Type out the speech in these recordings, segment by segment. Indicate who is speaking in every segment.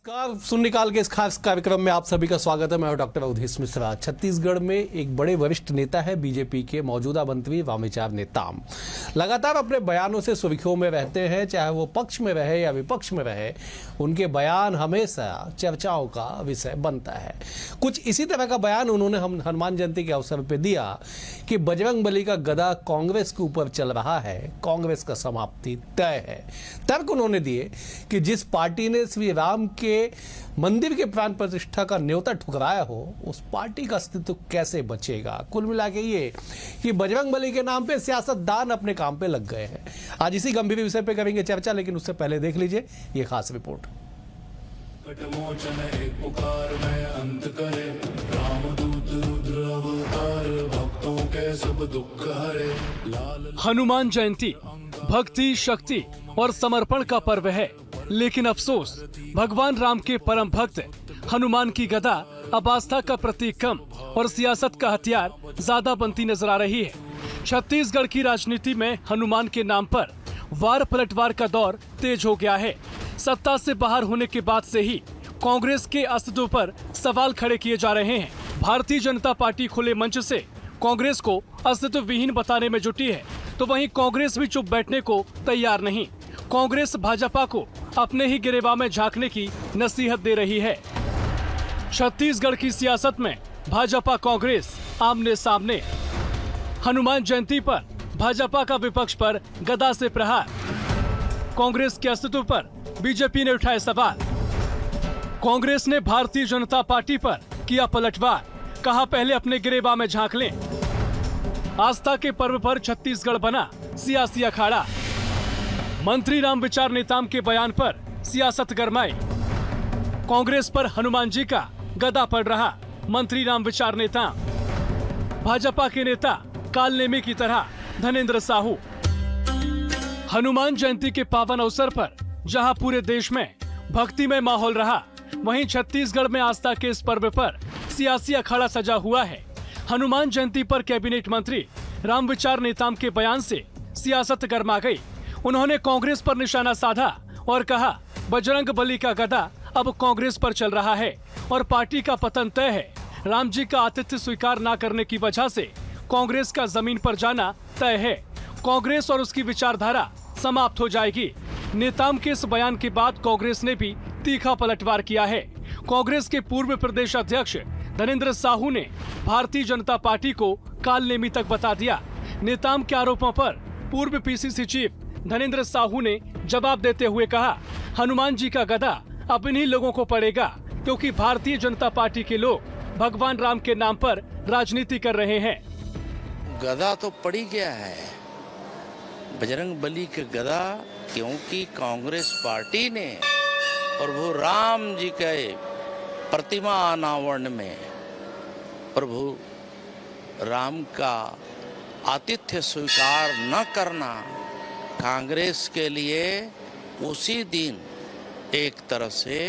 Speaker 1: नमस्कार। शून्य काल के इस खास कार्यक्रम में आप सभी का स्वागत है। मैं हूं डॉक्टर अवधेश मिश्रा। छत्तीसगढ़ में एक बड़े वरिष्ठ नेता है बीजेपी के मौजूदा मंत्री रामविचार नेताम। लगातार अपने बयानों से सुर्खियों में रहते हैं, चाहे वो पक्ष में रहे या विपक्ष में रहे। उनके बयान हमेशा चर्चाओं का विषय बनता है। कुछ इसी तरह का बयान उन्होंने हनुमान जयंती के अवसर पर दिया कि बजरंगबली का गदा कांग्रेस के ऊपर चल रहा है, कांग्रेस का समाप्ति तय है। तर्क उन्होंने दिए कि जिस पार्टी ने श्री राम के मंदिर के प्राण प्रतिष्ठा का न्योता ठुकराया हो, उस पार्टी का अस्तित्व कैसे बचेगा। कुल मिला के ये कि बजरंगबली के नाम पे सियासतदान अपने काम पे लग गए हैं। आज इसी गंभीर विषय पे करेंगे चर्चा, लेकिन उससे पहले देख लीजिए ये खास रिपोर्ट।
Speaker 2: कटमोचन एक पुकार में अंत करे, रामदूत रुद्र अवतार, भक्तों के सब दुख हरे। लाल
Speaker 3: हनुमान जयंती भक्ति, शक्ति और समर्पण का पर्व है, लेकिन अफसोस भगवान राम के परम भक्त हनुमान की गदा अब आस्था का प्रतीक कम और सियासत का हथियार ज्यादा बनती नजर आ रही है। छत्तीसगढ़ की राजनीति में हनुमान के नाम पर वार पलटवार का दौर तेज हो गया है। सत्ता से बाहर होने के बाद से ही कांग्रेस के अस्तित्व पर सवाल खड़े किए जा रहे हैं। भारतीय जनता पार्टी खुले मंच से कांग्रेस को अस्तित्व विहीन बताने में जुटी है, तो वहीं कांग्रेस भी चुप बैठने को तैयार नहीं। कांग्रेस भाजपा को अपने ही गिरेबान में झांकने की नसीहत दे रही है। छत्तीसगढ़ की सियासत में भाजपा कांग्रेस आमने सामने। हनुमान जयंती पर भाजपा का विपक्ष पर गदा से प्रहार। कांग्रेस के अस्तित्व पर बीजेपी ने उठाए सवाल। कांग्रेस ने भारतीय जनता पार्टी पर किया पलटवार, कहा पहले अपने गिरेबान में झांक लें। आस्था के पर्व पर छत्तीसगढ़ बना सियासी अखाड़ा। मंत्री रामविचार नेताम के बयान पर सियासत गरमाई। कांग्रेस पर हनुमान जी का गदा पड़ रहा। मंत्री रामविचार नेताम। भाजपा के नेता कालनेमी की तरह धनेंद्र साहू। हनुमान जयंती के पावन अवसर पर जहां पूरे देश में भक्तिमय माहौल रहा, वहीं छत्तीसगढ़ में आस्था के इस पर्व पर सियासी अखाड़ा सजा हुआ है। हनुमान जयंती पर कैबिनेट मंत्री रामविचार नेताम के बयान से सियासत गरमा गई। उन्होंने कांग्रेस पर निशाना साधा और कहा बजरंगबली का गदा अब कांग्रेस पर चल रहा है और पार्टी का पतन तय है। राम जी का आतिथ्य स्वीकार न करने की वजह से कांग्रेस का जमीन पर जाना तय है। कांग्रेस और उसकी विचारधारा समाप्त हो जाएगी। नेताम के इस बयान के बाद कांग्रेस ने भी तीखा पलटवार किया है। कांग्रेस के पूर्व प्रदेश अध्यक्ष धनेंद्र साहू ने भारतीय जनता पार्टी को कालनेमी तक बता दिया। नेताम के आरोपों पर पूर्व पीसीसी चीफ धनेंद्र साहू ने जवाब देते हुए कहा, हनुमान जी का गदा अब इन्हीं लोगों को पड़ेगा, क्योंकि भारतीय जनता पार्टी के लोग भगवान राम के नाम पर राजनीति कर रहे हैं।
Speaker 4: गदा तो पड़ ही गया है, बजरंगबली के गदा, क्योंकि कांग्रेस पार्टी ने प्रभु राम जी के प्रतिमा अनावरण में प्रभु राम का आतिथ्य स्वीकार न करना कांग्रेस के लिए उसी दिन एक तरह से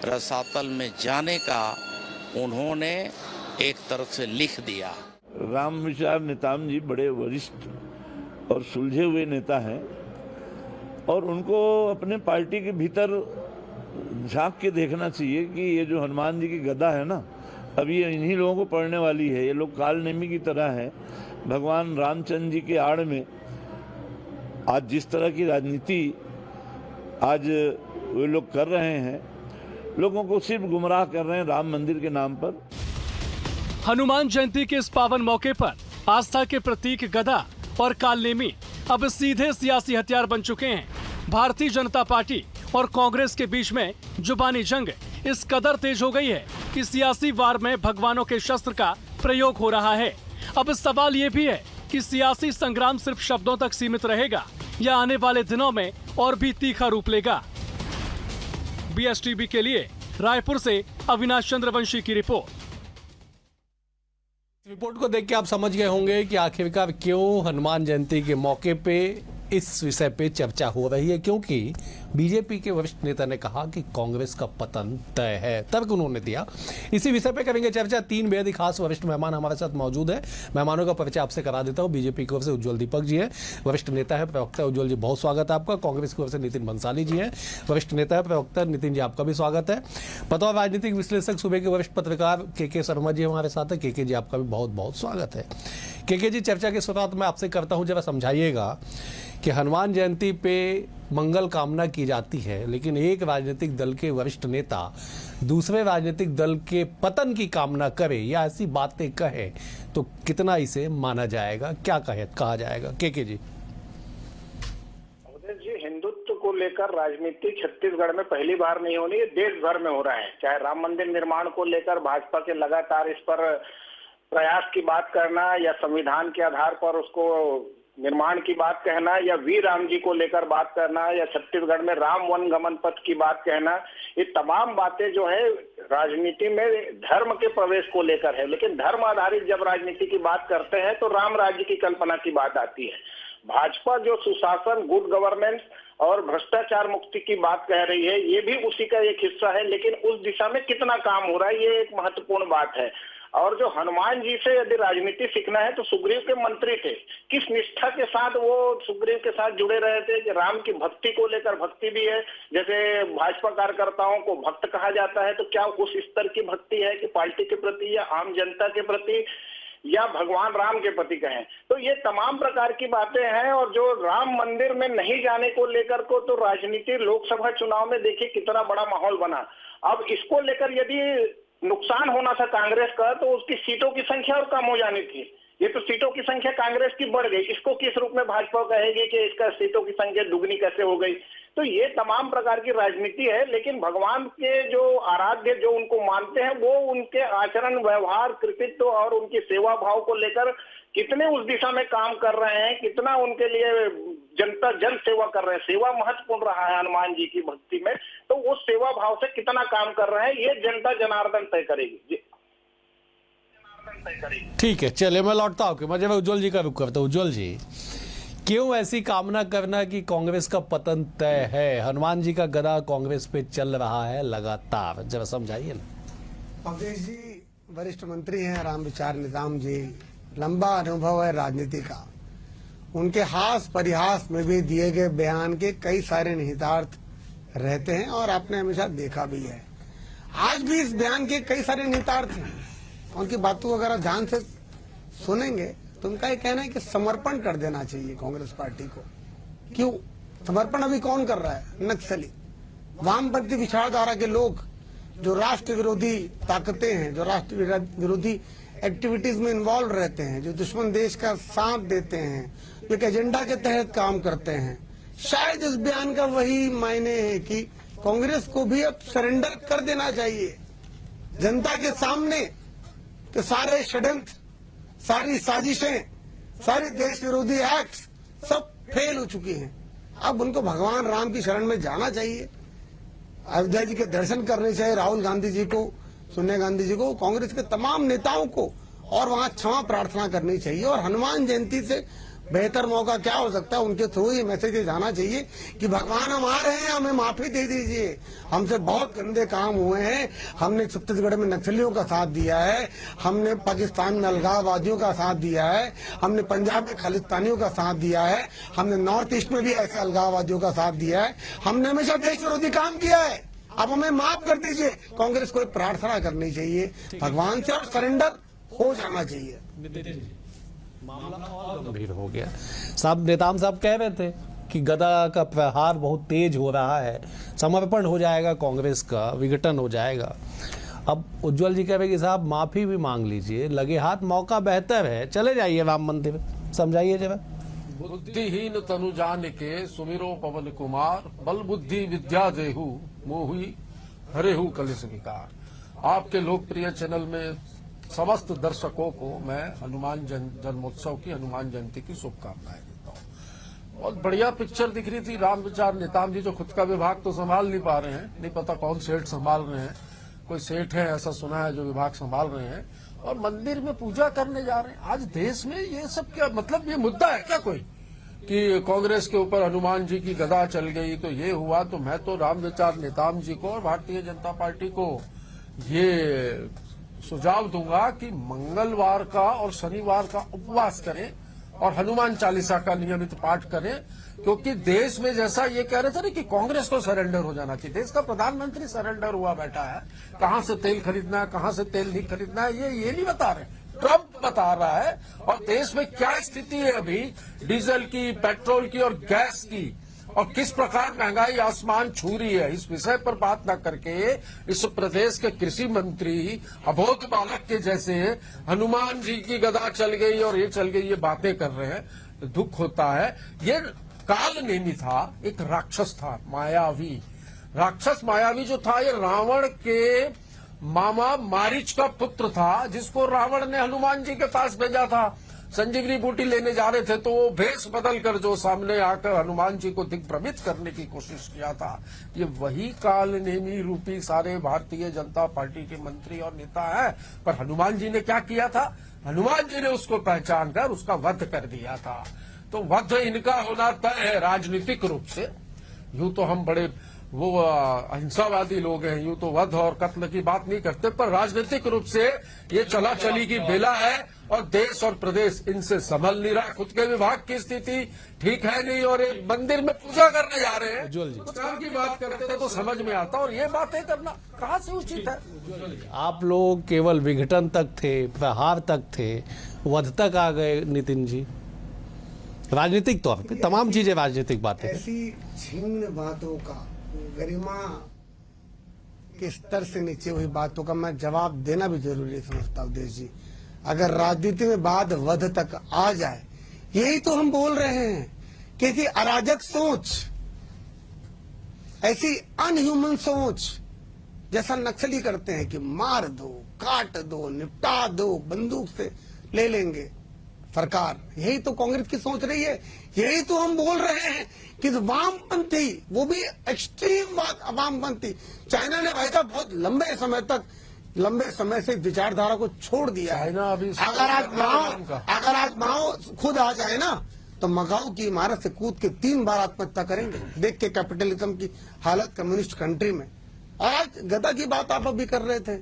Speaker 4: रसातल में जाने का उन्होंने एक तरह से लिख दिया।
Speaker 5: रामविचार नेताम जी बड़े वरिष्ठ और सुलझे हुए नेता हैं और उनको अपने पार्टी के भीतर झांक के देखना चाहिए कि ये जो हनुमान जी की गदा है ना, अब ये इन्हीं लोगों को पड़ने वाली है। ये लोग कालनेमी की तरह है। भगवान रामचंद्र जी के आड़ में आज जिस तरह की राजनीति आज वे लोग कर रहे हैं, लोगों को सिर्फ गुमराह कर रहे हैं राम मंदिर के नाम पर।
Speaker 3: हनुमान जयंती के इस पावन मौके पर आस्था के प्रतीक गदा और कालनेमी अब सीधे सियासी हथियार बन चुके हैं। भारतीय जनता पार्टी और कांग्रेस के बीच में जुबानी जंग इस कदर तेज हो गई है कि सियासी वार में भगवानों के शस्त्र का प्रयोग हो रहा है। अब सवाल ये भी है कि सियासी संग्राम सिर्फ शब्दों तक सीमित रहेगा या आने वाले दिनों में और भी तीखा रूप लेगा। बीएसटीवी के लिए रायपुर से अविनाश चंद्रवंशी की रिपोर्ट।
Speaker 1: रिपोर्ट को देख के आप समझ गए होंगे कि आखिरकार क्यों हनुमान जयंती के मौके पे इस विषय पे चर्चा हो रही है, क्योंकि बीजेपी के वरिष्ठ नेता ने कहा कि कांग्रेस का पतन तय है। तर्क उन्होंने दिया। इसी विषय पे करेंगे चर्चा। 3 बेहद ही खास वरिष्ठ मेहमान हमारे साथ मौजूद है। मेहमानों का परिचय आपसे करा देता हूं। बीजेपी की ओर से उज्ज्वल दीपक जी है, वरिष्ठ नेता है, प्रवक्ता। उज्ज्वल जी, बहुत स्वागत है आपका। कांग्रेस की ओर से नितिन बंसाली जी हैं, वरिष्ठ नेता है, प्रवक्ता। नितिन जी, आपका भी स्वागत है। बतौर राजनीतिक विश्लेषक सुबह के वरिष्ठ पत्रकार के शर्मा जी हमारे साथ है। के जी, आपका भी बहुत बहुत स्वागत है। के जी, चर्चा की शुरुआत मैं आपसे करता हूं। जरा समझाइएगा कि हनुमान जयंती पे मंगल कामना की जाती है, लेकिन एक राजनीतिक दल के वरिष्ठ नेता दूसरे राजनीतिक दल के पतन की कामना करे या ऐसी बातें कहे तो कितना इसे माना जाएगा, क्या कहा जाएगा? के जी।
Speaker 6: जी, हिंदुत्व को लेकर राजनीति छत्तीसगढ़ में पहली बार नहीं होनी, ये देश भर में हो रहा है। चाहे राम मंदिर निर्माण को लेकर भाजपा के लगातार इस पर प्रयास की बात करना, या संविधान के आधार पर उसको निर्माण की बात कहना, या वीर राम जी को लेकर बात करना, या छत्तीसगढ़ में राम वन गमन पथ की बात कहना, ये तमाम बातें जो है राजनीति में धर्म के प्रवेश को लेकर है। लेकिन धर्म आधारित जब राजनीति की बात करते हैं तो राम राज्य की कल्पना की बात आती है। भाजपा जो सुशासन, गुड गवर्नेंस और भ्रष्टाचार मुक्ति की बात कह रही है, ये भी उसी का एक हिस्सा है। लेकिन उस दिशा में कितना काम हो रहा है, ये एक महत्वपूर्ण बात है। और जो हनुमान जी से यदि राजनीति सीखना है तो सुग्रीव के मंत्री थे, किस निष्ठा के साथ वो सुग्रीव के साथ जुड़े रहे थे कि राम की भक्ति को लेकर, भक्ति भी है, जैसे भाजपा कार्यकर्ताओं को भक्त कहा जाता है, तो क्या उस स्तर की भक्ति है कि पार्टी के प्रति या आम जनता के प्रति या भगवान राम के प्रति कहें। तो ये तमाम प्रकार की बातें हैं। और जो राम मंदिर में नहीं जाने को लेकर को तो राजनीति लोकसभा चुनाव में देखिए कितना बड़ा माहौल बना। अब इसको लेकर यदि नुकसान होना था कांग्रेस का तो उसकी सीटों की संख्या और कम हो जानी थी। ये तो सीटों की संख्या कांग्रेस की बढ़ गई, इसको किस रूप में भाजपा कहेगी कि इसका सीटों की संख्या दुगनी कैसे हो गई? तो ये तमाम प्रकार की राजनीति है। लेकिन भगवान के जो आराध्य, जो उनको मानते हैं, वो उनके आचरण, व्यवहार, कृतित्व और उनकी सेवा भाव को लेकर कितने उस दिशा में काम कर रहे हैं, कितना उनके लिए जनता जन सेवा कर रहे हैं। सेवा महत्वपूर्ण रहा है हनुमान जी की भक्ति में, तो वो सेवा भाव से कितना काम कर रहे हैं ये जनता जनार्दन तय करेगी। जी,
Speaker 1: ठीक है, चलिए मैं लौटता हूँ। मैं उज्ज्वल जी का रुख करता हूँ। उज्ज्वल जी, क्यों ऐसी कामना करना कि कांग्रेस का पतन तय है? हनुमान जी का गदा कांग्रेस पे चल रहा है लगातार, जरा समझाइए ना।
Speaker 7: अवधेश जी वरिष्ठ मंत्री हैं, राम विचार नेताम जी, लंबा अनुभव है राजनीति का। उनके हास परिहास में भी दिए गए बयान के कई सारे निहितार्थ रहते हैं और आपने हमेशा देखा भी है। आज भी इस बयान के कई सारे निहितार्थ हैं। उनकी बातों अगर ध्यान से सुनेंगे तो उनका ये कहना है कि समर्पण कर देना चाहिए कांग्रेस पार्टी को। क्यों समर्पण अभी कौन कर रहा है? नक्सली, वामपंथी विचारधारा के लोग, जो राष्ट्र विरोधी ताकतें हैं, जो राष्ट्र विरोधी एक्टिविटीज में इन्वॉल्व रहते हैं, जो दुश्मन देश का साथ देते हैं, जो एक एजेंडा के तहत काम करते हैं। शायद इस बयान का वही मायने है कि कांग्रेस को भी अब सरेंडर कर देना चाहिए जनता के सामने कि सारे षड्यंत्र, सारी साजिशें, सारे देश विरोधी एक्ट सब फेल हो चुकी हैं। अब उनको भगवान राम की शरण में जाना चाहिए, अयोध्या जी के दर्शन करने चाहिए, राहुल गांधी जी को, सोनिया गांधी जी को, कांग्रेस के तमाम नेताओं को, और वहां क्षमा प्रार्थना करनी चाहिए। और हनुमान जयंती से बेहतर मौका क्या हो सकता है? उनके थ्रू ये मैसेज जाना चाहिए कि भगवान हम आ रहे हैं, हमें माफी दे दीजिए, हमसे बहुत गंदे काम हुए हैं, हमने छत्तीसगढ़ में नक्सलियों का साथ दिया है, हमने पाकिस्तान में अलगाववादियों का साथ दिया है, हमने पंजाब में खालिस्तानियों का साथ दिया है, हमने नॉर्थ ईस्ट में भी ऐसे अलगाववादियों का साथ दिया है, हमने हमेशा देश विरोधी काम किया है, अब हमें माफ कर दीजिए। कांग्रेस को प्रार्थना करनी चाहिए भगवान से और सरेंडर हो जाना चाहिए।
Speaker 1: मामला और गंभीर हो गया। साहब, नेताम साहब कह रहे थे कि गदा का प्रहार बहुत तेज हो रहा है, समर्पण हो जाएगा कांग्रेस का, विघटन हो जाएगा। अब उज्ज्वल जी कह रहे कि साहब माफी भी मांग लीजिए, लगे हाथ मौका बेहतर है, चले जाइए राम मंदिर। समझाइए जरा।
Speaker 8: बुद्धिहीन तनु जान के सुमिरो पवन कुमार, बल बुद्धि विद्या देहु मोहि हरेहु कलिस विकार। आपके लोकप्रिय चैनल में समस्त दर्शकों को मैं हनुमान जन्मोत्सव की, हनुमान जयंती की शुभकामनाएं देता हूं। बहुत बढ़िया पिक्चर दिख रही थी। राम विचार नेताम जी जो खुद का विभाग तो संभाल नहीं पा रहे हैं, नहीं पता कौन सेठ संभाल रहे हैं, कोई सेठ है ऐसा सुना है जो विभाग संभाल रहे हैं, और मंदिर में पूजा करने जा रहे हैं। आज देश में ये सब क्या मतलब? ये मुद्दा है क्या कोई कि कांग्रेस के ऊपर हनुमान जी की गदा चल गई तो ये हुआ, तो मैं तो राम विचार नेताम जी को और भारतीय जनता पार्टी को ये सुझाव दूंगा कि मंगलवार का और शनिवार का उपवास करें और हनुमान चालीसा का नियमित पाठ करें, क्योंकि देश में जैसा ये कह रहे थे ना कि कांग्रेस को सरेंडर हो जाना चाहिए, देश का प्रधानमंत्री सरेंडर हुआ बैठा है, कहां से तेल खरीदना है कहां से तेल नहीं खरीदना है ये नहीं बता रहे, ट्रंप बता रहा है। और देश में क्या स्थिति है अभी डीजल की, पेट्रोल की और गैस की, और किस प्रकार महंगाई आसमान छू रही है, इस विषय पर बात न करके इस प्रदेश के कृषि मंत्री अबोध बालक के जैसे हनुमान जी की गदा चल गई और ये चल गई, ये बातें कर रहे हैं। दुख होता है। ये काल नेमी था, एक राक्षस था, मायावी राक्षस। मायावी जो था ये रावण के मामा मारीच का पुत्र था, जिसको रावण ने हनुमान जी के पास भेजा था। संजीवनी बूटी लेने जा रहे थे तो वो भेष बदल कर जो सामने आकर हनुमान जी को दिग्भ्रमित करने की कोशिश किया था। ये वही काल नेमी रूपी सारे भारतीय जनता पार्टी के मंत्री और नेता हैं। पर हनुमान जी ने क्या किया था? हनुमान जी ने उसको पहचान कर उसका वध कर दिया था। तो वध इनका होना तय है राजनीतिक रूप से। यूं तो हम बड़े वो अहिंसावादी लोग हैं, यूं तो वध और कत्ल की बात नहीं करते, पर राजनीतिक रूप से ये चला चली की बेला है और देश और प्रदेश इनसे संभल नहीं रहा। खुद के विभाग की स्थिति ठीक है नहीं और एक मंदिर में पूजा करने जा रहे हैं, तो काम की बात करते थे तो समझ में आता, और ये बातें करना कहाँ से उचित है?
Speaker 1: आप लोग केवल विघटन तक थे, प्रहार तक थे, वध तक आ गए नितिन जी। राजनीतिक तौर पे तमाम चीजें राजनीतिक बातें हैं।
Speaker 7: ऐसी छिन्न बातों का, गरिमा के स्तर से नीचे हुई बातों का मैं जवाब देना भी जरूरी समझता हूँ। देश जी, अगर राजनीति में बात वध तक आ जाए, यही तो हम बोल रहे हैं कि ऐसी अराजक सोच, ऐसी अनह्यूमन सोच, जैसा नक्सली करते हैं कि मार दो, काट दो, निपटा दो, बंदूक से ले लेंगे सरकार, यही तो कांग्रेस की सोच रही है। यही तो हम बोल रहे हैं कि वामपंथी, वो भी एक्सट्रीम वामपंथी, चाइना ने भाई साहब बहुत लंबे समय से विचारधारा को छोड़ दिया है।
Speaker 8: चाइना अभी
Speaker 7: अगर आज माओ खुद आ जाए ना, तो मकाऊ की इमारत से कूद के 3 बार आत्महत्या करेंगे। देख के कैपिटलिज्म की हालत कम्युनिस्ट कंट्री में। आज गदा की बात आप अभी कर रहे थे,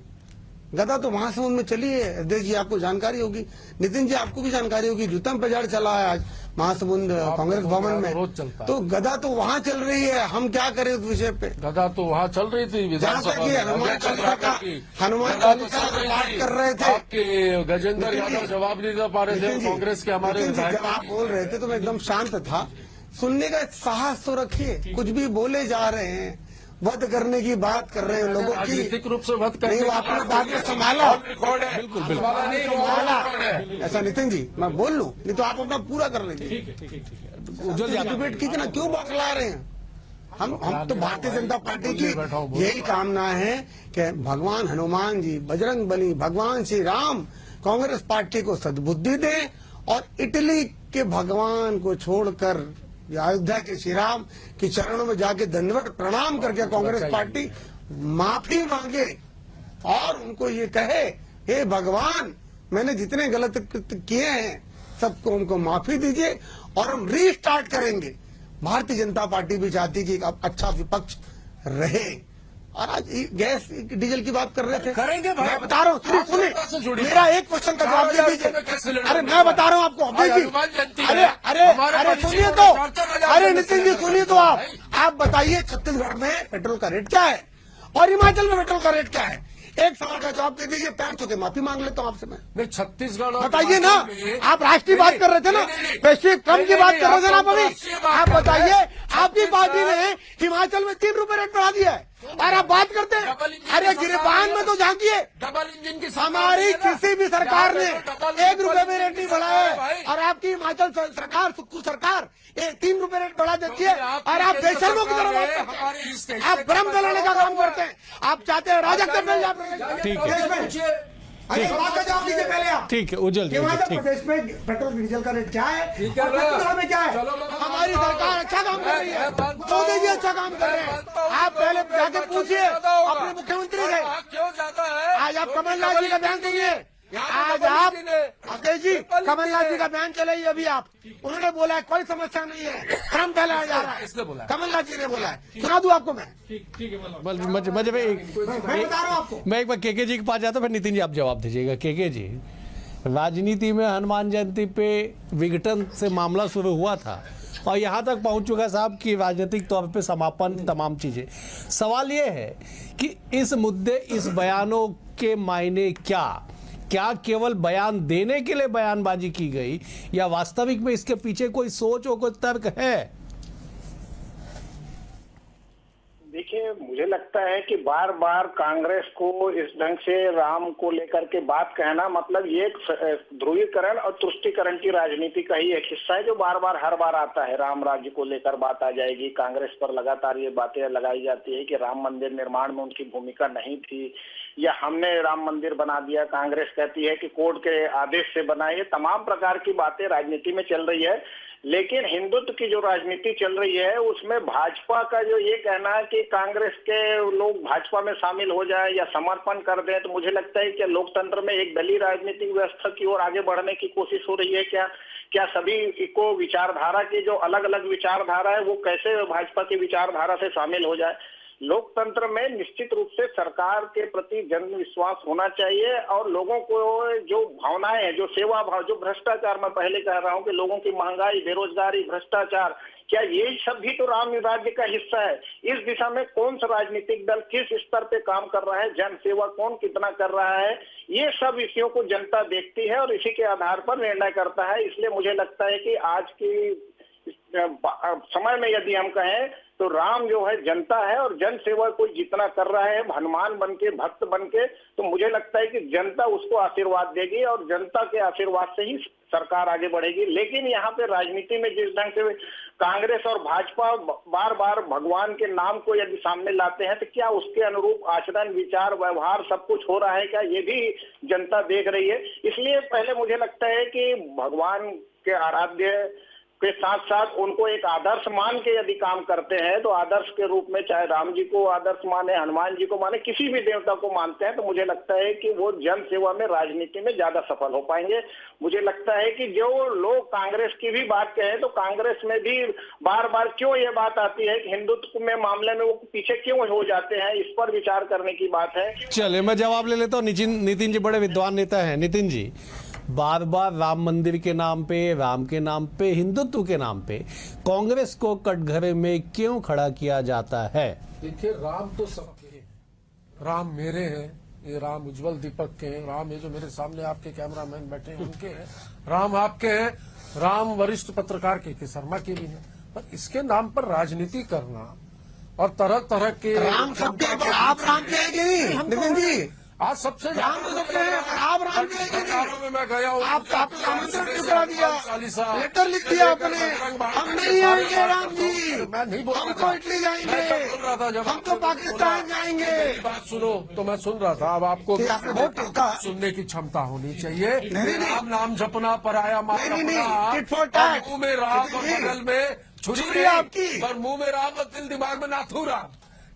Speaker 7: गदा तो महासमुंद में चली है। अध्यक्ष जी आपको जानकारी होगी, नितिन जी आपको भी जानकारी होगी, जूतम बाजार चला है आज महासमुंद कांग्रेस भवन में,
Speaker 8: रोज चलता है।
Speaker 7: तो गदा तो वहाँ चल रही है। हम क्या करें उस विषय पे?
Speaker 8: गदा तो वहाँ चल रही थी, विधानसभा में
Speaker 7: हनुमान चालीसा पाठ कर रहे थे।
Speaker 8: आपके गजेंद्र यादव जवाब नहीं दे पा रहे थे कांग्रेस के हमारे विधायक।
Speaker 7: जब आप बोल रहे थे तो मैं एकदम शांत था। सुनने का साहस तो रखिए, कुछ भी बोले जा रहे हैं, वध करने की बात कर रहे हैं लोगों की।
Speaker 8: राजनीतिक रूप से वध करने
Speaker 7: नहीं, वो आपने बाद में संभाला।
Speaker 8: बिल्कुल
Speaker 7: संभाला ऐसा नितिन जी, मैं बोल लूं, नहीं तो आप अपना पूरा कर लीजिए। डिबेट कितना क्यों बौखला रहे हैं? हम तो भारतीय जनता पार्टी की यही कामना है कि भगवान हनुमान जी, बजरंग बली, भगवान श्री राम कांग्रेस पार्टी को सद्बुद्धि दें और इटली के भगवान को छोड़कर अयोध्या के श्री राम के चरणों में जाके दंडवत प्रणाम करके कांग्रेस पार्टी माफी मांगे और उनको ये कहे, हे भगवान, मैंने जितने गलत कृत्य किए हैं सबको उनको माफी दीजिए और हम रीस्टार्ट करेंगे। भारतीय जनता पार्टी भी चाहती कि अब अच्छा विपक्ष रहे। और आज गैस डीजल की बात कर रहे थे,
Speaker 8: करेंगे भाई,
Speaker 7: मैं बता रहा हूँ, सुनिए मेरा एक क्वेश्चन का जवाब दे दीजिए। अरे मैं बता रहा हूँ आपको अभय जी, अरे सुनिए तो, अरे नितिन जी सुनिए तो, आप बताइए छत्तीसगढ़ में पेट्रोल का रेट क्या है और हिमाचल में पेट्रोल का रेट क्या है? एक सवाल का जवाब दे दीजिए, पैर छू के माफी मांग लेता हूँ आपसे मैं।
Speaker 8: नहीं, छत्तीसगढ़
Speaker 7: बताइए ना, आप राष्ट्रीय बात कर रहे थे ना, वैश्विक क्रम की बात कर रहे थे ना आप अभी। आप बताइए, आपकी पार्टी ने हिमाचल में 3 रुपए रेट बढ़ा दिया है और आप बात करते हैं, अरे गिरिबान में तो झांकिए,
Speaker 8: डबल इंजन की
Speaker 7: हमारी किसी भी सरकार ने 1 रुपए में रेट नहीं बढ़ाया है और आपकी हिमाचल सरकार, सुक्खू सरकार 3 रुपए रेट बढ़ा देती है और आप बेशर्मों की तरह बात करते हैं। आप भ्रम फैलाने का काम करते हैं, आप चाहते हैं राजग करने।
Speaker 1: ठीक है,
Speaker 7: अरे बात का जवाब दीजिए पहले आप।
Speaker 1: ठीक है उज्जवल जी,
Speaker 7: हिमाचल
Speaker 1: ठीक।
Speaker 7: प्रदेश में पेट्रोल डीजल का रेट क्या है और छत्तीसगढ़ में क्या है? हमारी सरकार अच्छा काम कर रही है, मोदी जी अच्छा काम कर रहे हैं। आप पहले जाके पूछिए अपने मुख्यमंत्री से,
Speaker 8: क्यों जाता है?
Speaker 7: आज आप कमलनाथ जी का बयान सुनिए, आज आप अखिलेश जी कमलनाथ जी का बयान चलाइए अभी आप, उन्होंने बोला है कोई समस्या नहीं है, भ्रम फैलाया जा रहा है।
Speaker 8: किसने बोला?
Speaker 7: कमलनाथ जी ने बोला है, सुना दूं आपको मैं?
Speaker 1: मैं
Speaker 7: बता रहा हूं आपको।
Speaker 1: मैं एक बार केके जी के पास जाता हूं, फिर नितिन जी आप जवाब दीजिएगा। केके जी, राजनीति में हनुमान जयंती पे विघटन से मामला शुरू हुआ था और यहाँ तक पहुंच चुका है साहब कि राजनीतिक तौर पे समापन, तमाम चीजें। सवाल ये है कि इस मुद्दे, इस बयानों के मायने क्या केवल बयान देने के लिए बयानबाजी की गई या वास्तविक में इसके पीछे कोई सोच और कोई तर्क है?
Speaker 6: देखिए, मुझे लगता है कि बार बार कांग्रेस को इस ढंग से राम को लेकर के बात कहना, मतलब ये एक ध्रुवीकरण और तुष्टीकरण की राजनीति का ही एक हिस्सा है जो बार बार हर बार आता है। राम राज्य को लेकर बात आ जाएगी, कांग्रेस पर लगातार ये बातें लगाई जाती है कि राम मंदिर निर्माण में उनकी भूमिका नहीं थी या हमने राम मंदिर बना दिया, कांग्रेस कहती है कि कोर्ट के आदेश से बना। ये तमाम प्रकार की बातें राजनीति में चल रही है, लेकिन हिंदुत्व की जो राजनीति चल रही है उसमें भाजपा का जो ये कहना है कि कांग्रेस के लोग भाजपा में शामिल हो जाएं या समर्पण कर दें, तो मुझे लगता है कि लोकतंत्र में एक दलीय राजनीतिक व्यवस्था की ओर आगे बढ़ने की कोशिश हो रही है। क्या सभी को विचारधारा की जो अलग अलग विचारधारा है वो कैसे भाजपा की विचारधारा से शामिल हो जाए? लोकतंत्र में निश्चित रूप से सरकार के प्रति जन विश्वास होना चाहिए और लोगों को जो भावनाएं हैं, जो सेवा भाव, जो भ्रष्टाचार, मैं पहले कह रहा हूं कि लोगों की महंगाई, बेरोजगारी, भ्रष्टाचार, क्या ये सब भी तो राम राज्य का हिस्सा है? इस दिशा में कौन सा राजनीतिक दल किस स्तर पे काम कर रहा है, जन सेवा कौन कितना कर रहा है, ये सब विषयों को जनता देखती है और इसी के आधार पर निर्णय करता है। इसलिए मुझे लगता है कि आज की समय में यदि हम कहें तो राम जो है जनता है और जन सेवा कोई जितना कर रहा है हनुमान बन के, भक्त बन के, तो मुझे लगता है कि जनता उसको आशीर्वाद देगी और जनता के आशीर्वाद से ही सरकार आगे बढ़ेगी। लेकिन यहाँ पे राजनीति में जिस ढंग से कांग्रेस और भाजपा बार बार भगवान के नाम को यदि सामने लाते हैं तो क्या उसके अनुरूप आचरण, विचार, व्यवहार सब कुछ हो रहा है क्या, ये भी जनता देख रही है। इसलिए पहले मुझे लगता है कि भगवान के आराध्य के साथ साथ उनको एक आदर्श मान के यदि काम करते हैं तो आदर्श के रूप में चाहे राम जी को आदर्श माने, हनुमान जी को माने, किसी भी देवता को मानते हैं तो मुझे लगता है कि वो जन सेवा में, राजनीति में ज्यादा सफल हो पाएंगे। मुझे लगता है कि जो लोग कांग्रेस की भी बात कहें तो कांग्रेस में भी बार बार क्यों ये बात आती है कि हिंदुत्व में मामले में वो पीछे क्यों हो जाते हैं, इस पर विचार करने की बात है।
Speaker 1: चलिए मैं जवाब ले लेता हूँ। नितिन जी बड़े विद्वान नेता है। नितिन जी, बार बार राम मंदिर के नाम पे, राम के नाम पे, हिंदुत्व के नाम पे कांग्रेस को कटघरे में क्यों खड़ा किया जाता है?
Speaker 8: देखिए, राम तो सबके हैं, राम मेरे हैं, ये राम उज्जवल दीपक के हैं, राम ये जो मेरे सामने आपके कैमरामैन बैठे हैं उनके हैं, राम आपके हैं, राम वरिष्ठ पत्रकार के शर्मा के भी हैं। पर इसके नाम पर राजनीति करना और तरह तरह के
Speaker 7: राम सबके, आप राम के हैं कि नहीं नितिन जी?
Speaker 8: आज सबसे
Speaker 7: राम तो सबके हैं, आप राम के हैं कि नहीं?
Speaker 8: में मैं गया हूँ,
Speaker 7: आप आमंत्रण क्यों करा दिया,
Speaker 8: चालीसा
Speaker 7: लेटर लिख दिया आपने, हम नहीं आएंगे राम जी,
Speaker 8: मैं नहीं बोल
Speaker 7: हम
Speaker 8: रहा
Speaker 7: तो इटली जाएंगे,
Speaker 8: बोल रहा था, जब
Speaker 7: हम तो पाकिस्तान जाएंगे।
Speaker 8: बात सुनो तो मैं सुन रहा था। अब आपको
Speaker 7: आपने बहुत टोका।
Speaker 8: सुनने की क्षमता होनी चाहिए। राम नाम जपना, पराया मां
Speaker 7: नहीं,
Speaker 8: जपना,
Speaker 7: tit for tat।
Speaker 8: मुंह में राम और बगल में छुरी
Speaker 7: छुरी आपकी।
Speaker 8: पर मुंह में राम और दिल दिमाग में नाथूरा।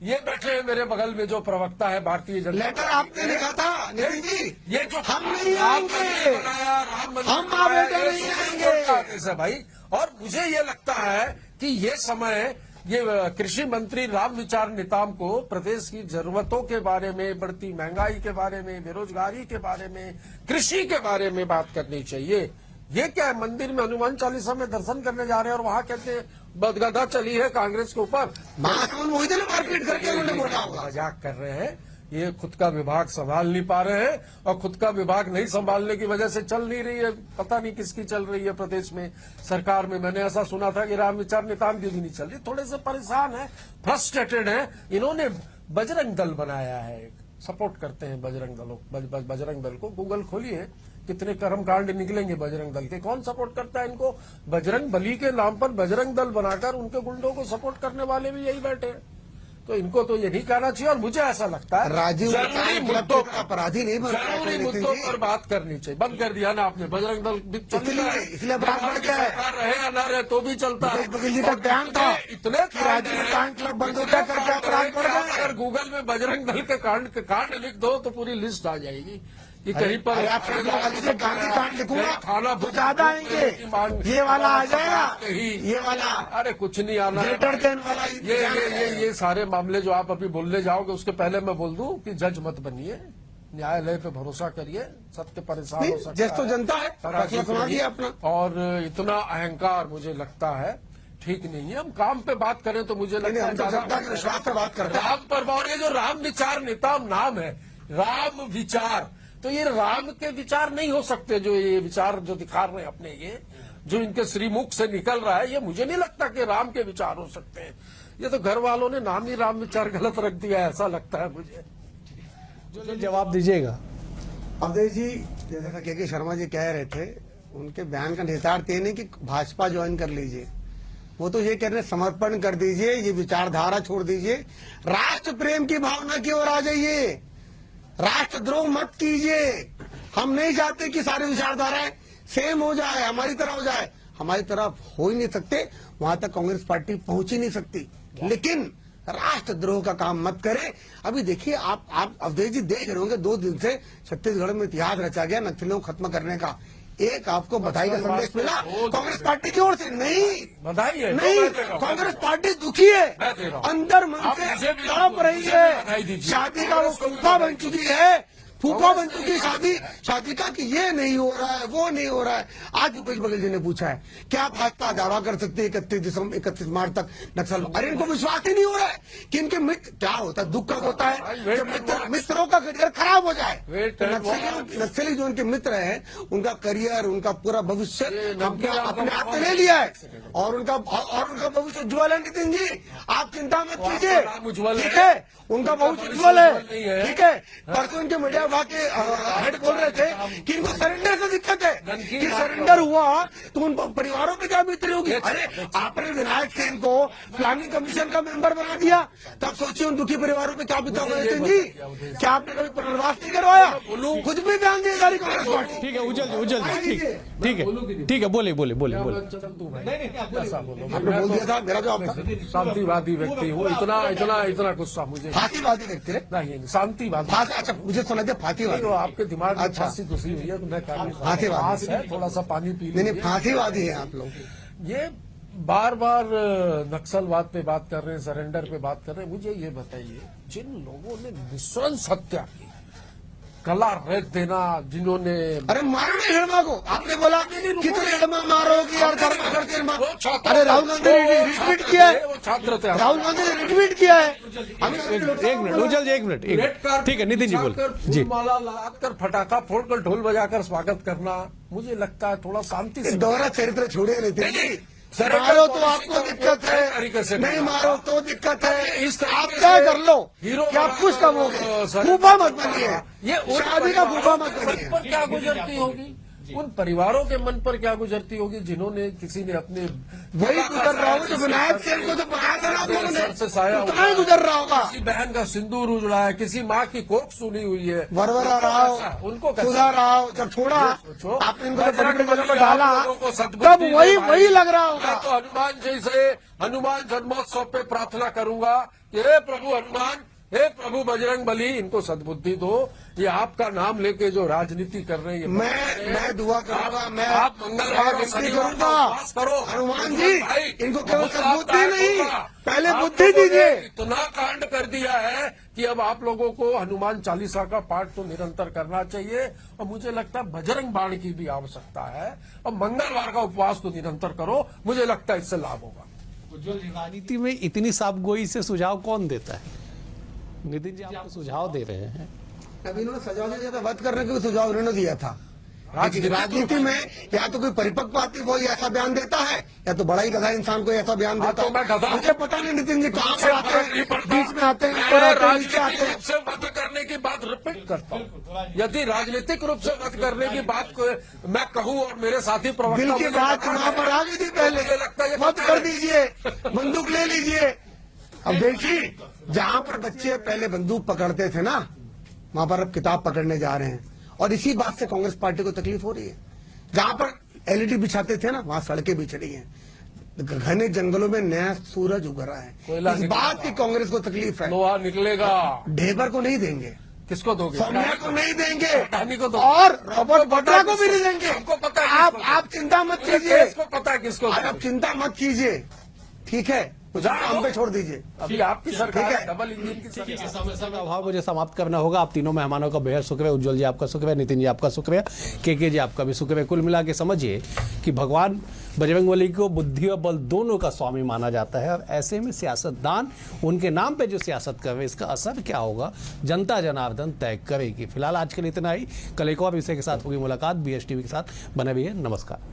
Speaker 8: ये बैठे हैं मेरे बगल में जो प्रवक्ता है भारतीय जनता,
Speaker 7: लेटर आपने लिखा था नितिन जी,
Speaker 8: ये जो
Speaker 7: हम नहीं
Speaker 8: राम
Speaker 7: आएंगे,
Speaker 8: मंदिर बनाया, राम मंदिर
Speaker 7: हम
Speaker 8: बनाया,
Speaker 7: आवेदन
Speaker 8: ये
Speaker 7: नहीं
Speaker 8: सुप्रीम
Speaker 7: आएंगे।
Speaker 8: कोर्ट का आदेश है भाई। और मुझे ये लगता है कि ये समय, ये कृषि मंत्री राम विचार नेताम को प्रदेश की जरूरतों के बारे में, बढ़ती महंगाई के बारे में, बेरोजगारी के बारे में, कृषि के बारे में बात करनी चाहिए। ये क्या है, मंदिर में हनुमान चालीसा में दर्शन करने जा रहे हैं और वहां कहते हैं बदगदा चली है कांग्रेस के ऊपर।
Speaker 7: मारपीट करके उन्होंने बोला होगा।
Speaker 8: मजाक कर रहे हैं। ये खुद का विभाग संभाल नहीं पा रहे हैं और खुद का विभाग नहीं संभालने की वजह से चल नहीं रही है, पता नहीं किसकी चल रही है प्रदेश में, सरकार में। मैंने ऐसा सुना था कि राम विचार नेताम की भी नहीं चल रही, थोड़े से परेशान है, फ्रस्ट्रेटेड है। इन्होंने बजरंग दल बनाया है, सपोर्ट करते हैं बजरंग दलों, बजरंग दल को। गूगल खोलिए, कितने कर्मकांड निकलेंगे बजरंग दल के। कौन सपोर्ट करता है इनको? बजरंग बली के नाम पर बजरंग दल बनाकर उनके गुंडों को सपोर्ट करने वाले भी यही बैठे हैं। तो इनको तो ये नहीं कहना चाहिए। और मुझे ऐसा लगता है
Speaker 7: राजीव
Speaker 8: जरूरी मुद्दों पर,
Speaker 7: अपराधी नहीं बनता,
Speaker 8: जरूरी
Speaker 7: नितिन
Speaker 8: मुद्दों
Speaker 7: जी।
Speaker 8: पर बात करनी चाहिए। बंद कर दिया ना आपने, बजरंग दल
Speaker 7: इसलिए बात बढ़ गया है।
Speaker 8: सरकार रहे या न रहे तो भी चलता है।
Speaker 7: वकील जी का बयान था
Speaker 8: इतने
Speaker 7: राजीव कांड क्लब बंदूका करके अपराध बढ़ गए।
Speaker 8: अगर गूगल में बजरंग दल के कांड लिख दो तो पूरी लिस्ट आ जाएगी। कि कहीं पर
Speaker 7: अरे आप फैसला लीजिए, गांधी कांड लिखूंगा
Speaker 8: थाना
Speaker 7: तो ज्यादा आएंगे, ये वाला आ जाएगा, ये वाला
Speaker 8: अरे कुछ नहीं आना है।
Speaker 7: ग्रेटर देन वाला
Speaker 8: ये सारे मामले जो आप अभी बोलने जाओगे उसके पहले मैं बोल दूं कि जज मत बनिए, न्यायालय पे भरोसा करिए, सत्य परेशान हो सकता है।
Speaker 7: जज तो जनता है, फैसला सुना दिया अपना।
Speaker 8: और इतना अहंकार मुझे लगता है ठीक नहीं है। हम काम पे बात करें तो मुझे लगता है
Speaker 7: हम तो जनता के विश्वास पे बात करते हैं।
Speaker 8: राम पर, और ये जो राम विचार नेताम नाम है, राम विचार, तो ये राम के विचार नहीं हो सकते। जो ये विचार जो दिखा रहे हैं अपने, ये जो इनके श्रीमुख से निकल रहा है, ये मुझे नहीं लगता कि राम के विचार हो सकते हैं। ये तो घर वालों ने नाम ही राम विचार गलत रख दिया है, ऐसा लगता है मुझे।
Speaker 1: जो जवाब दीजिएगा।
Speaker 7: अवधेश जी, जैसा के शर्मा जी कह रहे थे, उनके बयान का निहितार्थ ये नहीं कि भाजपा ज्वाइन कर लीजिए, वो तो ये कह रहे हैं समर्पण कर दीजिए, ये विचारधारा छोड़ दीजिए, राष्ट्र प्रेम की भावना की ओर आ जाइए, राष्ट्रद्रोह मत कीजिए। हम नहीं चाहते कि सारी विचारधाराएं सेम हो जाए, हमारी तरह हो जाए, हमारी तरह हो ही नहीं सकते, वहां तक कांग्रेस पार्टी पहुंच ही नहीं सकती। लेकिन राष्ट्रद्रोह का काम मत करें। अभी देखिए, आप अवधेश जी देख रहे होंगे, 2 दिन से छत्तीसगढ़ में इतिहास रचा गया नक्सलियों को खत्म करने का। एक आपको बधाई का संदेश मिला कांग्रेस पार्टी की ओर से? नहीं,
Speaker 8: बधाई है,
Speaker 7: नहीं, कांग्रेस पार्टी दुखी है, अंदर मन से तड़प रही है। शादी का वो फूफा बन चुकी है, फूफा बन चुकी शादी का कि ये नहीं हो रहा है, वो नहीं हो रहा है। आज भूपेश बघेल जी ने पूछा है क्या भाजपा दावा कर सकती है 31 मार्च तक नक्सल? अरे इनको विश्वास ही नहीं हो रहा है कि इनके मित्र, क्या होता है, दुख कब होता है जब मित्रों का करियर खराब हो जाए। तो नक्सली जो उनके मित्र हैं, उनका करियर, उनका पूरा भविष्य अपने हाथ में ले लिया है, और उनका भविष्य उज्ज्वल है। नितिन जी, आप चिंता मत कीजिए, ठीक है, उनका भविष्य उज्ज्वल है, ठीक है। परसों इनके मीडिया के हेड बोल रहे थे कि इनको सरेंडर से दिक्कत है, कि सरेंडर हुआ तो उन परिवारों पे क्या बीतरी होगी। अरे आपने विनायक सेन को प्लानिंग कमीशन का मेंबर बना दिया, तब सोचिए उन दुखी परिवारों पे क्या बीता होगा। नितिन जी, क्या आपने कभी पुनर्वास नहीं करवाया? कुछ भी बयान दिया सारी कांग्रेस पार्टी।
Speaker 1: ठीक है, उज्जवल जी, ठीक है, बोले।
Speaker 8: आपने बोल दिया था, मेरा जवाब था। शांतिवादी व्यक्ति हूँ, इतना गुस्सा मुझे।
Speaker 7: फांसीवादी व्यक्ति
Speaker 8: नहीं, शांतिवादी।
Speaker 7: अच्छा, मुझे सुना दिया फांसीवादी।
Speaker 8: तो आपके दिमाग में
Speaker 7: अच्छा,
Speaker 8: फांसी घुसी हुई है तो मैं
Speaker 7: फांसीवादी
Speaker 8: है, थोड़ा सा पानी पी
Speaker 7: नहीं,
Speaker 8: लीजिए।
Speaker 7: फांसीवादी है आप लोग।
Speaker 8: ये बार बार नक्सलवाद पे बात कर रहे हैं, सरेंडर पे बात कर रहे हैं। मुझे ये बताइए, जिन लोगों ने निःशंस हत्या की, गला रेत देना, जिन्होंने,
Speaker 7: अरे मारो नहीं हिड़मा को, आपने बोला कितने हिड़मा मारोगी और करके अरे राहुल गांधी ने रिट्वीट किया है,
Speaker 8: वो छात्र थे,
Speaker 7: राहुल गांधी ने रिट्वीट किया है।
Speaker 1: एक मिनट उज्जवल जी, एक मिनट, ठीक है, नितिन जी बोल जी।
Speaker 8: माला लगाकर, फटाखा फोड़कर, ढोल बजाकर स्वागत करना, मुझे लगता है थोड़ा शांति से।
Speaker 7: दोहरा चरित्र छोड़िए नितिन जी। मारो तो आपको दिक्कत है, नहीं मारो तो दिक्कत है। आप क्या कर लो कि आप खुश कम हो गए, फूफा मत बनिए, ये शादी का फूफा मत बनिए।
Speaker 8: पर क्या गुजरती होगी, उन परिवारों के मन पर क्या गुजरती होगी जिन्होंने, किसी ने अपने,
Speaker 7: वही गुजर रहा होगा जो विनायक सेन को तो बनाया था आप लोगों ने,
Speaker 8: सर से साया
Speaker 7: उतना ही गुजर रहा होगा।
Speaker 8: किसी बहन का सिंदूर उजड़ा है, किसी माँ की कोख सुनी हुई है,
Speaker 7: वरवरा रहा हो,
Speaker 8: उनको
Speaker 7: सुधा रहा हो, जब छोड़ा आपने इनको
Speaker 8: बजरंग
Speaker 7: बड़ी जगह पर
Speaker 8: बली
Speaker 7: डाला,
Speaker 8: आप लोगों को सद्बुद्धि
Speaker 7: तब वही लग रहा
Speaker 8: मैं
Speaker 7: होगा।
Speaker 8: तो हनुमान जी से, हनुमान जन्मोत्सव पे प्रार्थना करूंगा कि हे प्रभु हनुमान, हे प्रभु बजरंग बली, इनको सद्बुद्धि दो। ये आपका नाम लेके जो राजनीति कर रहे हैं,
Speaker 7: मैं दुआ करूंगा, मैं
Speaker 8: आप मंगलवार और शनिवार को उपवास करो।
Speaker 7: हनुमान जी, इनको केवल सद्बुद्धि नहीं, पहले बुद्धि दीजिए।
Speaker 8: इतना कांड कर दिया है कि अब आप लोगों को हनुमान चालीसा का पाठ तो निरंतर करना चाहिए, और मुझे लगता है बजरंग बाण की भी आवश्यकता है, और मंगलवार का उपवास तो निरंतर करो, मुझे लगता है इससे लाभ होगा।
Speaker 1: राजनीति में इतनी साफगोई से सुझाव कौन देता है? नितिन जी आपको सुझाव दे रहे हैं।
Speaker 7: अभी इन्होंने सुझाव दिया था, वध करने का भी सुझाव इन्होंने दिया था। राजनीति में या तो कोई परिपक्व आदमी कोई ऐसा बयान देता है, या तो बड़ा ही गधा इंसान कोई ऐसा बयान देता है। मुझे पता नहीं नितिन जी कहाँ पर आते हैं, बीच में आते हैं, ऊपर आते हैं, नीचे आते हैं।
Speaker 8: रूप से वध करने की बात रिपीट करता हूँ। यदि राजनीतिक रूप से वध करने की बात को मैं कहूँ और मेरे साथी प्रवक्ता,
Speaker 7: दिल की बात वहाँ पर आ गई थी पहले,
Speaker 8: लगता है
Speaker 7: वध कर दीजिए, बंदूक ले लीजिए। अब देखिए, जहाँ पर बच्चे पहले बंदूक पकड़ते थे ना, वहाँ पर अब किताब पकड़ने जा रहे हैं, और इसी बात से कांग्रेस पार्टी को तकलीफ हो रही है। जहाँ पर एलईडी बिछाते थे ना, वहाँ सड़कें बिछ रही हैं, घने जंगलों में नया सूरज उग रहा है। इस बात की कांग्रेस को तकलीफ है।
Speaker 8: लोहा निकलेगा,
Speaker 7: ढेबर को नहीं देंगे,
Speaker 8: किसको दोगे?
Speaker 7: सौम्या को नहीं देंगे
Speaker 8: अडानी को दो।
Speaker 7: और रॉबर्ट वाड्रा को भी नहीं देंगे।
Speaker 8: हमको पता है
Speaker 7: आप
Speaker 8: किसको
Speaker 7: आप चिंता मत
Speaker 8: पूरे
Speaker 7: कीजिए,
Speaker 8: देश को पता है किसको
Speaker 7: आप
Speaker 8: दोगे।
Speaker 7: चिंता मत कीजिए, ठीक है, कुछ हम पे छोड़ दीजिए।
Speaker 8: अभी आपकी सरकार
Speaker 7: ठीक
Speaker 8: है,
Speaker 7: है।
Speaker 8: डबल इंजन की सरकार।
Speaker 1: समय अभाव मुझे समाप्त करना होगा। आप तीनों मेहमानों का बेहद शुक्रिया। उज्जवल जी आपका शुक्रिया, नितिन जी आपका शुक्रिया, के जी आपका भी शुक्रिया। कुल मिला के समझिए कि भगवान बजरंगबली को बुद्धि और बल दोनों का स्वामी माना जाता है, और ऐसे में सियासतदान उनके नाम पे जो सियासत कर रहे हैं, इसका असर क्या होगा जनता जनार्दन तय करेगी। फिलहाल आज के लिए इतना ही। कल एक और विषय के साथ होगी मुलाकात। BSTV के साथ बने रहिए। नमस्कार।